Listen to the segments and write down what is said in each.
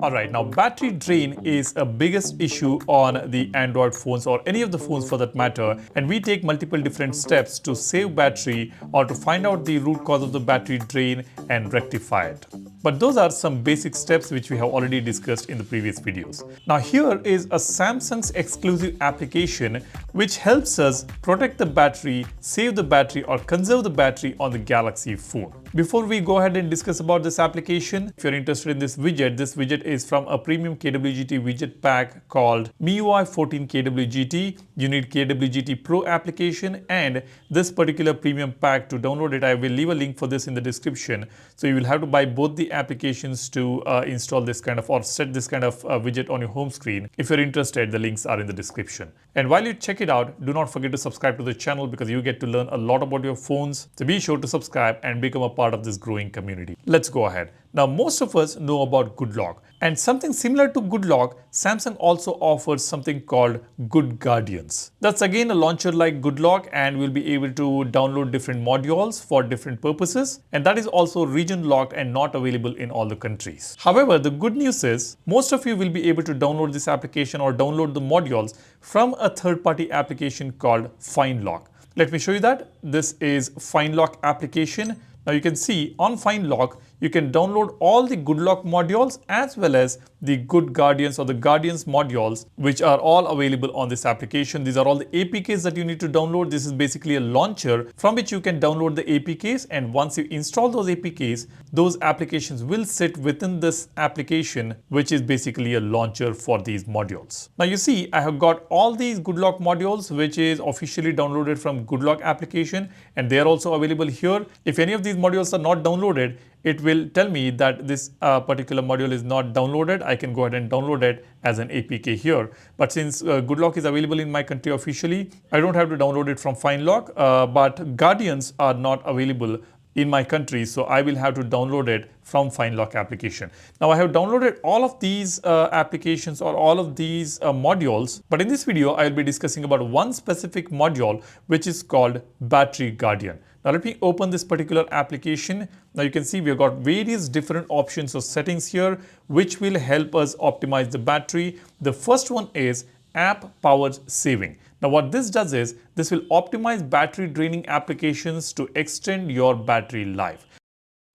Alright, now battery drain is a biggest issue on the Android phones or any of the phones for that matter, and we take multiple different steps to save battery or to find out the root cause of the battery drain and rectify it. But those are some basic steps which we have already discussed in the previous videos. Now here is a Samsung's exclusive application which helps us protect the battery, save the battery or conserve the battery on the Galaxy phone. Before we go ahead and discuss about this application, if you're interested in this widget is from a premium KWGT widget pack called MIUI 14 KWGT. You need KWGT Pro application and this particular premium pack. To download it, I will leave a link for this in the description. So you will have to buy both the applications to install this kind of or set this kind of widget on your home screen. If you're interested, the links are in the description. And while you check it out, do not forget to subscribe to the channel because you get to learn a lot about your phones. So be sure to subscribe and become a part of this growing community. Let's go ahead. Now, most of us know about Good Lock, and something similar to Good Lock, Samsung also offers something called Good Guardians. That's again a launcher like Good Lock and we'll be able to download different modules for different purposes, and that is also region locked and not available in all the countries. However, the good news is most of you will be able to download this application or download the modules from a third-party application called FindLock. Let me show you that. This is FindLock application. Now you can see on FindLock, you can download all the Good Lock modules as well as the Good Guardians or the Guardians modules, which are all available on this application. These are all the APKs that you need to download. This is basically a launcher from which you can download the APKs, and once you install those APKs, those applications will sit within this application, which is basically a launcher for these modules. Now you see, I have got all these Good Lock modules, which is officially downloaded from Good Lock application, and they are also available here. If any of these modules are not downloaded, it will tell me that this particular module is not downloaded. I can go ahead and download it as an APK here. But since Good Lock is available in my country officially, I don't have to download it from FindLock. But Guardians are not available in my country, so I will have to download it from FindLock application. Now I have downloaded all of these applications or all of these modules, but in this video I will be discussing about one specific module which is called Battery Guardian. Now let me open this particular application. Now you can see we have got various different options or settings here which will help us optimize the battery. The first one is app power saving. Now what this does is this will optimize battery draining applications to extend your battery life.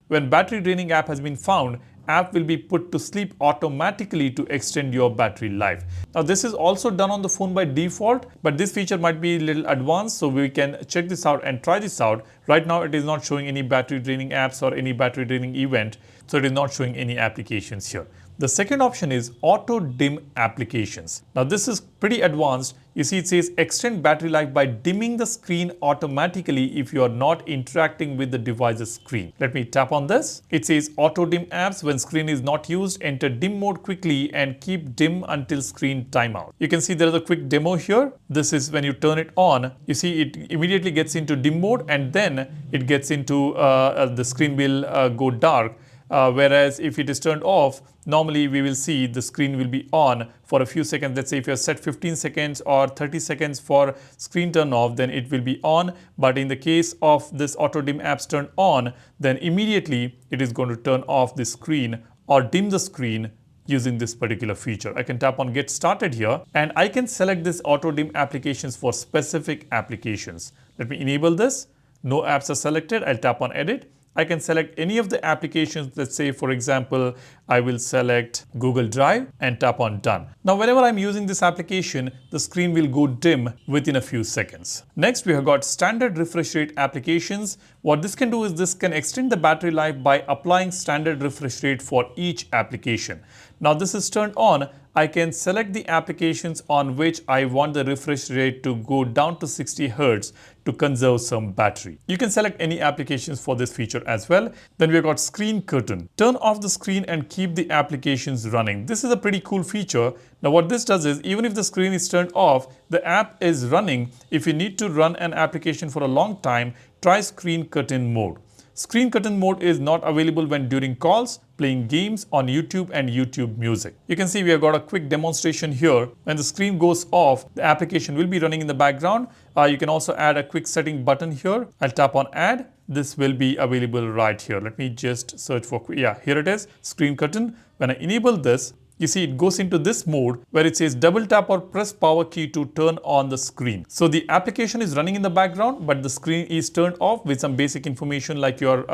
When battery draining app has been found, app will be put to sleep automatically to extend your battery life. Now this is also done on the phone by default, but this feature might be a little advanced, so we can check this out and try this out. Right now it is not showing any battery draining apps or any battery draining event, so it is not showing any applications here. The second option is auto dim applications. Now this is pretty advanced. You see it says extend battery life by dimming the screen automatically if you are not interacting with the device's screen. Let me tap on this. It says auto dim apps when screen is not used, enter dim mode quickly and keep dim until screen timeout. You can see there is a quick demo here. This is when you turn it on, you see it immediately gets into dim mode and then it gets into the screen will go dark. Whereas if it is turned off, normally we will see the screen will be on for a few seconds. Let's say if you have set 15 seconds or 30 seconds for screen turn off, then it will be on. But in the case of this auto dim apps turn on, then immediately it is going to turn off the screen or dim the screen using this particular feature. I can tap on get started here and I can select this auto dim applications for specific applications. Let me enable this. No apps are selected. I'll tap on edit. I can select any of the applications. Let's say, for example, I will select Google Drive and tap on done. Now, whenever I'm using this application, the screen will go dim within a few seconds. Next, we have got standard refresh rate applications. What this can do is this can extend the battery life by applying standard refresh rate for each application. Now, this is turned on. I can select the applications on which I want the refresh rate to go down to 60 Hz to conserve some battery. You can select any applications for this feature as well. Then we've got screen curtain. Turn off the screen and keep the applications running. This is a pretty cool feature. Now what this does is even if the screen is turned off, the app is running. If you need to run an application for a long time, try screen curtain mode. Screen curtain mode is not available when during calls, playing games on YouTube and YouTube Music. You can see we have got a quick demonstration here. When the screen goes off, the application will be running in the background. You can also add a quick setting button here. I'll tap on add. This will be available right here. Let me just search for, yeah, here it is, screen curtain. When I enable this, you see it goes into this mode where it says double tap or press power key to turn on the screen. So the application is running in the background, but the screen is turned off with some basic information like your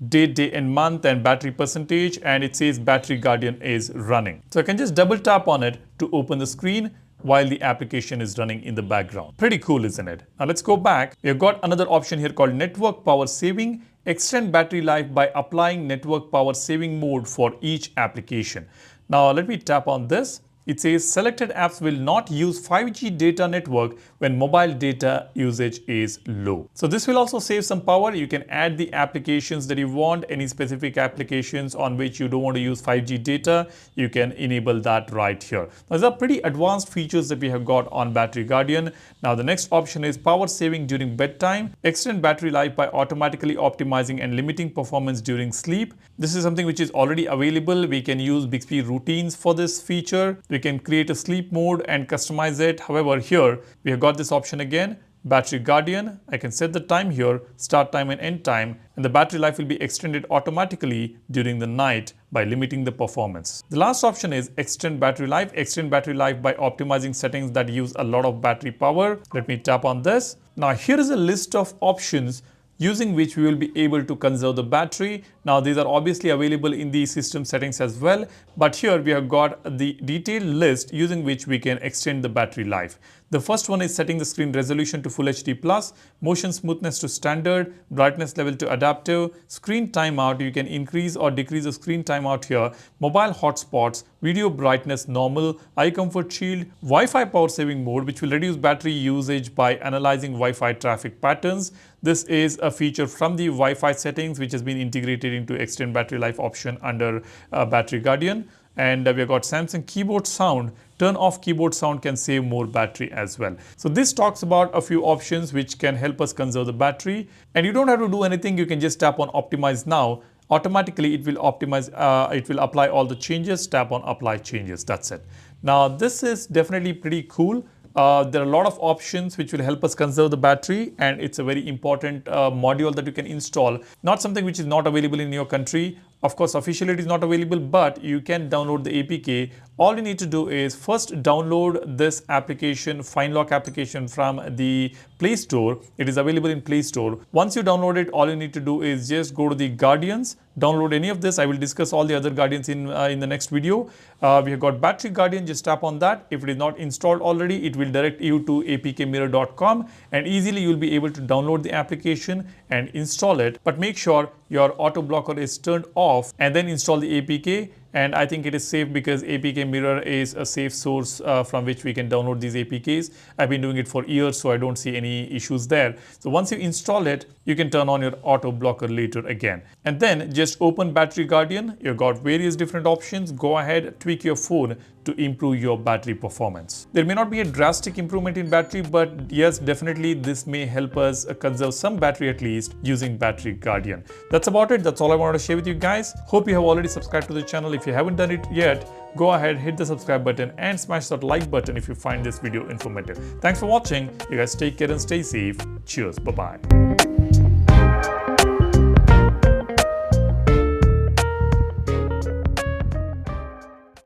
date, day and month and battery percentage, and it says Battery Guardian is running. So I can just double tap on it to open the screen while the application is running in the background. Pretty cool, isn't it? Now let's go back. We have got another option here called network power saving. Extend battery life by applying network power saving mode for each application. Now let me tap on this. It says selected apps will not use 5G data network when mobile data usage is low. So this will also save some power. You can add the applications that you want, any specific applications on which you don't want to use 5G data, you can enable that right here. Those are pretty advanced features that we have got on Battery Guardian. Now the next option is power saving during bedtime. Extend battery life by automatically optimizing and limiting performance during sleep. This is something which is already available. We can use Bixby routines for this feature. We can create a sleep mode and customize it. However, here we have got this option again, Battery Guardian. I can set the time here, start time and end time, and the battery life will be extended automatically during the night by limiting the performance. The last option is extend battery life. Extend battery life by optimizing settings that use a lot of battery power. Let me tap on this. Now here is a list of options using which we will be able to conserve the battery. Now these are obviously available in the system settings as well, but here we have got the detailed list using which we can extend the battery life. The first one is setting the screen resolution to Full HD+, motion smoothness to standard, brightness level to adaptive, screen timeout. You can increase or decrease the screen timeout here, mobile hotspots, video brightness normal, eye comfort shield, Wi-Fi power saving mode, which will reduce battery usage by analyzing Wi-Fi traffic patterns. This is a feature from the Wi-Fi settings which has been integrated into extend battery life option under Battery Guardian. And we've got Samsung keyboard sound. Turn off keyboard sound can save more battery as well. So this talks about a few options which can help us conserve the battery. And you don't have to do anything. You can just tap on optimize now. Automatically it will optimize, it will apply all the changes. Tap on apply changes. That's it. Now this is definitely pretty cool. There are a lot of options which will help us conserve the battery, and it's a very important module that you can install. Not something which is not available in your country. Of course, officially it is not available, but you can download the APK. All you need to do is first download this application, FineLock application from the Play Store. It is available in Play Store. Once you download it, all you need to do is just go to the Guardians, download any of this. I will discuss all the other Guardians in the next video. We have got Battery Guardian, just tap on that. If it is not installed already, it will direct you to apkmirror.com, and easily you will be able to download the application and install it. But make sure your auto blocker is turned off and then install the APK. And I think it is safe because APK Mirror is a safe source from which we can download these APKs. I've been doing it for years, so I don't see any issues there. So once you install it, you can turn on your auto blocker later again. And then just open Battery Guardian. You've got various different options. Go ahead, tweak your phone to improve your battery performance. There may not be a drastic improvement in battery, but yes, definitely this may help us conserve some battery at least using Battery Guardian. That's about it. That's all I wanted to share with you guys. Hope you have already subscribed to the channel. If you haven't done it yet, go ahead, hit the subscribe button and smash that like button if you find this video informative. Thanks for watching. You guys take care and stay safe. Cheers. Bye-bye.